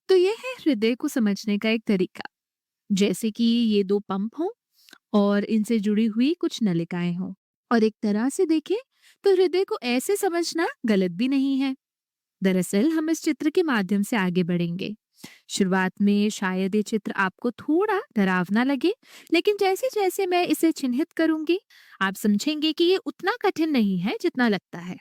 तो ये है हृदय को समझने का एक तरीका। जैसे कि ये दो पंप हों और इनसे जुड़ी हुई कुछ नलिकाएं हों। और एक तरह से देखें तो हृदय को ऐसे समझना गलत भी नहीं है। दरअसल हम इस चित्र के माध्यम से आगे बढ़ेंगे। शुरुआत में शायद ये चित्र आपको थोड़ा डरावना लगे, लेकिन जैसे जैसे मैं इसे चिन्हित करूंगी, आप समझेंगे कि ये उतना कठिन नहीं है जितना लगता है।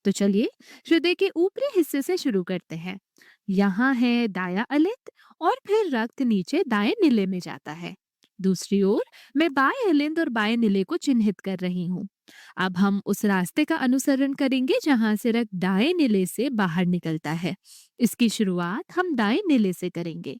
तो चलिए हृदय के ऊपरी हिस्से से शुरू करते हैं। यहाँ है दाया अलिंद और फिर रक्त नीचे दाएं नीले में जाता है। दूसरी ओर मैं बाएं अलिंद और बाएं नीले को चिन्हित कर रही हूँ। अब हम उस रास्ते का अनुसरण करेंगे जहां से रक्त दाएं नीले से बाहर निकलता है। इसकी शुरुआत हम दाएं नीले से करेंगे।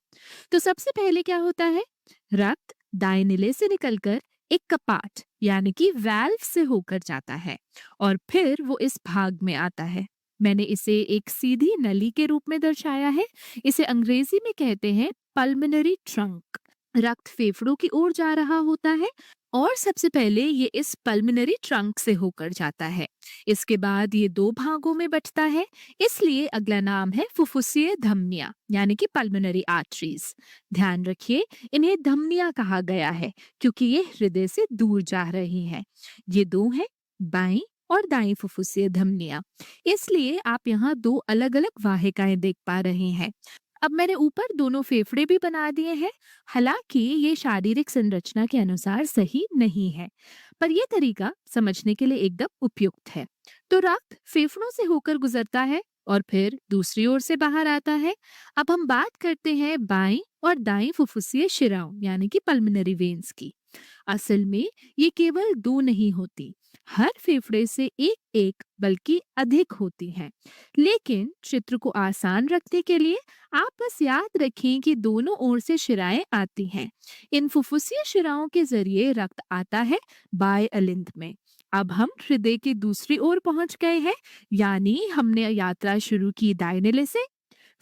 तो सबसे पहले क्या होता है? रक्त दाएं नीले से निकलकर एक कपाट यानी कि वाल्व से होकर जाता है और फिर वो इस भाग में आता है। मैंने इसे एक सीधी नली के रूप में दर्शाया है। इसे अंग्रेजी में कहते हैं पल्मोनरी ट्रंक। रक्त फेफड़ों की ओर जा रहा होता है और सबसे पहले ये इस पल्मोनरी ट्रंक से होकर जाता है। इसके बाद ये दो भागों में बंटता है, इसलिए अगला नाम है फुफ्फुसीय धमनियां यानी कि पल्मोनरी आर्टरीज। ध्यान रखिए, इन्हें धमनियां कहा गया है क्योंकि ये हृदय से दूर जा रही हैं। ये दो हैं, बाईं और दाईं फुफ्फुसीय धमनियां। इसलिए आप यहाँ दो अलग अलग वाहिकाएं देख पा रहे हैं। अब मैंने ऊपर दोनों फेफड़े भी बना दिए हैं। हालांकि ये शारीरिक संरचना के अनुसार सही नहीं है, पर यह तरीका समझने के लिए एकदम उपयुक्त है। तो रक्त फेफड़ों से होकर गुजरता है और फिर दूसरी ओर से बाहर आता है। अब हम बात करते हैं बाईं और दाईं फुफ्फुसीय शिराओं यानी कि पल्मोनरी वेन्स की। असल में ये केवल दो नहीं होती, हर फेफड़े से एक एक बल्कि अधिक होती हैं। लेकिन चित्र को आसान रखने के लिए आप बस याद रखें कि दोनों ओर से शिराएं आती हैं। इन फुफ्फुसीय शिराओं के जरिए रक्त आता है बाएं अलिंद में। अब हम हृदय की दूसरी ओर पहुंच गए हैं, यानी हमने यात्रा शुरू की दाहिने से,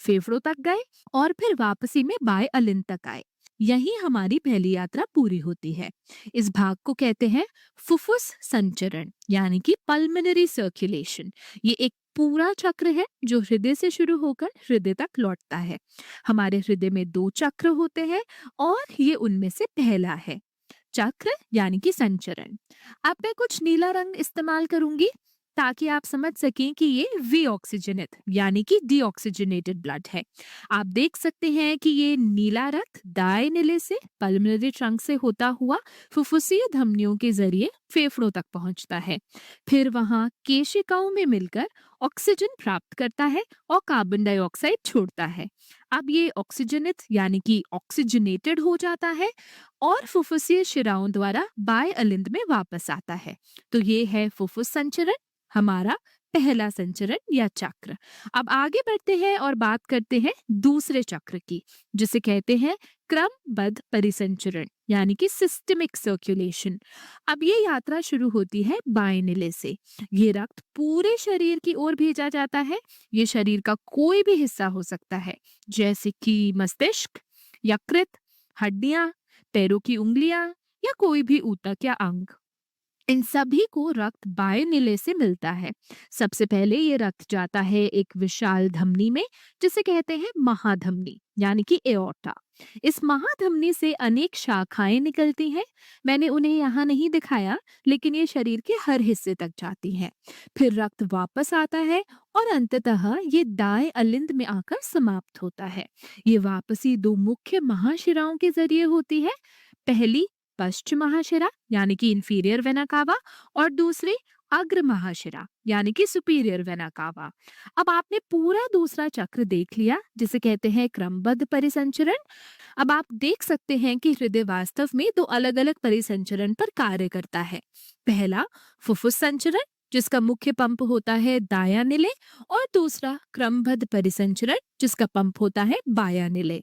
फेफड़ों तक गए और फिर वापसी में बाएं अलिंद तक आए। यही हमारी पहली यात्रा पूरी होती है। इस भाग को कहते हैं फुफ्फुस संचरण यानी कि पल्मोनरी सर्कुलेशन। ये एक पूरा चक्र है जो हृदय से शुरू होकर हृदय तक लौटता है। हमारे हृदय में दो चक्र होते हैं और ये उनमें से पहला है चक्र यानी कि संचरण। अब मैं कुछ नीला रंग इस्तेमाल करूंगी ताकि आप समझ सकें कि ये विऑक्सीजनित यानी कि डीऑक्सीजनेटेड ब्लड है। आप देख सकते हैं कि ये नीला रक्त दाएं नीले से पल्मोनरी ट्रंक से होता हुआ फुफ्फुसीय धमनियों के जरिए फेफड़ों तक पहुंचता है। फिर वहां केशिकाओं में मिलकर ऑक्सीजन प्राप्त करता है और कार्बन डाइऑक्साइड छोड़ता है। अब ये ऑक्सीजनित यानी कि ऑक्सीजनेटेड हो जाता है और फुफ्फुसीय शिराओं द्वारा बाएं अलिंद में वापस आता है। तो ये है फुफ्फुस संचरण, हमारा पहला संचरण या चक्र। अब आगे बढ़ते हैं और बात करते हैं दूसरे चक्र की, जिसे कहते हैं क्रमबद्ध परिसंचरण यानी कि सिस्टमिक सर्कुलेशन। अब ये यात्रा शुरू होती है बाएं नीले से। ये रक्त पूरे शरीर की ओर भेजा जाता है। ये शरीर का कोई भी हिस्सा हो सकता है, जैसे कि मस्तिष्क, यकृत, हड्डियां, पैरों की उंगलियां या कोई भी ऊतक या अंग। इन सभी को रक्त बाएं नीले से मिलता है। सबसे पहले ये रक्त जाता है एक विशाल धमनी में, जिसे कहते हैं महाधमनी यानी कि एओर्टा। इस महाधमनी से अनेक शाखाएं निकलती हैं। मैंने उन्हें यहाँ नहीं दिखाया, लेकिन ये शरीर के हर हिस्से तक जाती हैं। फिर रक्त वापस आता है और अंततः ये दाएं अलिंद में आकर समाप्त होता है। ये वापसी दो मुख्य महाशिराओं के जरिए होती है। पहली पश्चिम महाशिरा यानी कि इंफीरियर वेना कावा और दूसरी अग्र महाशिरा यानी कि सुपीरियर वेना कावा। अब आपने पूरा दूसरा चक्र देख लिया, जिसे कहते हैं क्रमबद्ध परिसंचरण। अब आप देख सकते हैं कि हृदय वास्तव में दो अलग अलग परिसंचरण पर कार्य करता है। पहला फुफ्फुस संचरण, जिसका मुख्य पंप होता है दायां नीले, और दूसरा क्रमबद्ध परिसंचरण, जिसका पंप होता है बायां नीले।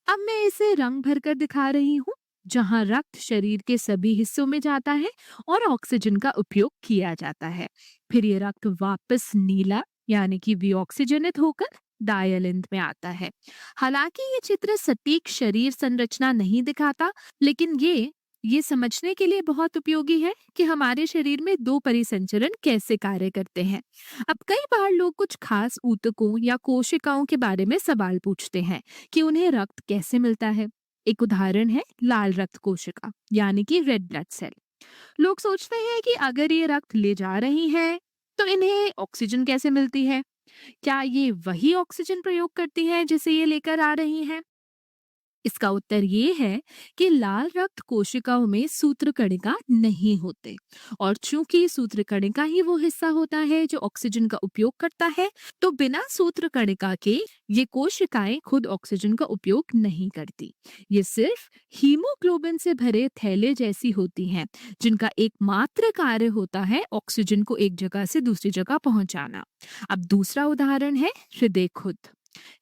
अब मैं इसे रंग भरकर दिखा रही हूँ, जहां रक्त शरीर के सभी हिस्सों में जाता है और ऑक्सीजन का उपयोग किया जाता है। फिर ये रक्त वापस नीला यानी कि विऑक्सीजनित होकर डायलिंद में आता है। हालांकि ये चित्र सटीक शरीर संरचना नहीं दिखाता, लेकिन ये ये समझने के लिए बहुत उपयोगी है कि हमारे शरीर में दो परिसंचरण कैसे कार्य करते हैं। अब कई बार लोग कुछ खास ऊतकों या कोशिकाओं के बारे में सवाल पूछते हैं कि उन्हें रक्त कैसे मिलता है। एक उदाहरण है लाल रक्त कोशिका यानी कि रेड ब्लड सेल। लोग सोचते हैं कि अगर ये रक्त ले जा रही है तो इन्हें ऑक्सीजन कैसे मिलती है? क्या ये वही ऑक्सीजन प्रयोग करती है जिसे ये लेकर आ रही हैं? इसका उत्तर ये है कि लाल रक्त कोशिकाओं में सूत्रकणिका नहीं होते, और चूंकि सूत्रकणिका ही वो हिस्सा होता है जो ऑक्सीजन का उपयोग करता है, तो बिना सूत्रकणिका के ये कोशिकाएं खुद ऑक्सीजन का उपयोग नहीं करती। ये सिर्फ हीमोग्लोबिन से भरे थैले जैसी होती हैं, जिनका एकमात्र कार्य होता है ऑक्सीजन को एक जगह से दूसरी जगह पहुंचाना। अब दूसरा उदाहरण है हृदय खुद।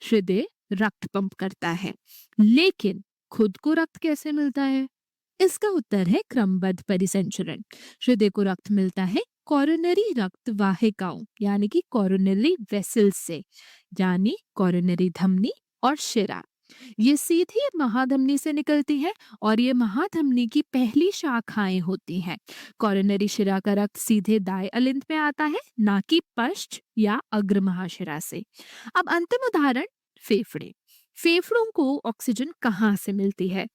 हृदय रक्त पंप करता है, लेकिन खुद को रक्त कैसे मिलता है? इसका उत्तर है क्रमबद्ध परिसंचरण। हृदय को रक्त मिलता है कोरोनरी रक्त वाहिकाओं यानी कि कोरोनरी वेसल्स से, यानी कोरोनरी धमनी और शिरा। ये सीधी महाधमनी से निकलती है और ये महाधमनी की पहली शाखाएं होती हैं। कोरोनरी शिरा का रक्त सीधे दाएं अलिंद में आता है, ना कि पश्च या अग्र महाशिरा से। अब अंतिम उदाहरण फेफड़े। फेफड़ों को ऑक्सीजन कहाँ से मिलती है?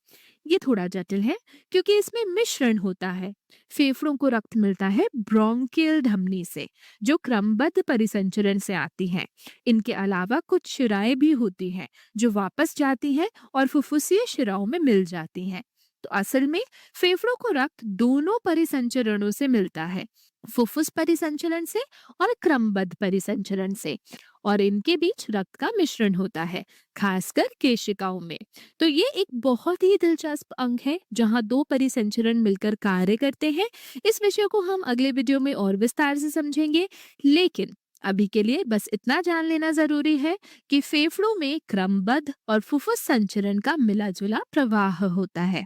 ये थोड़ा जटिल है क्योंकि इसमें मिश्रण होता है। फेफड़ों को रक्त मिलता है ब्रोंकियल धमनी से, जो क्रमबद्ध परिसंचरण से आती हैं। इनके अलावा कुछ शिराएं भी होती हैं जो वापस जाती हैं और फुफ्फुसीय शिराओं में मिल जाती हैं। तो असल में फेफड़ों को रक्त दोनों परिसंचरणों से मिलता है, फुफ्फुस परिसंचरण से और क्रमबद्ध परिसंचरण से, और इनके बीच रक्त का मिश्रण होता है, खासकर केशिकाओं में। तो ये एक बहुत ही दिलचस्प अंग है जहां दो परिसंचरण मिलकर कार्य करते हैं। इस विषय को हम अगले वीडियो में और विस्तार से समझेंगे, लेकिन अभी के लिए बस इतना जान लेना जरूरी है कि फेफड़ों में क्रमबद्ध और फुफ्फुस संचरण का मिला जुला प्रवाह होता है।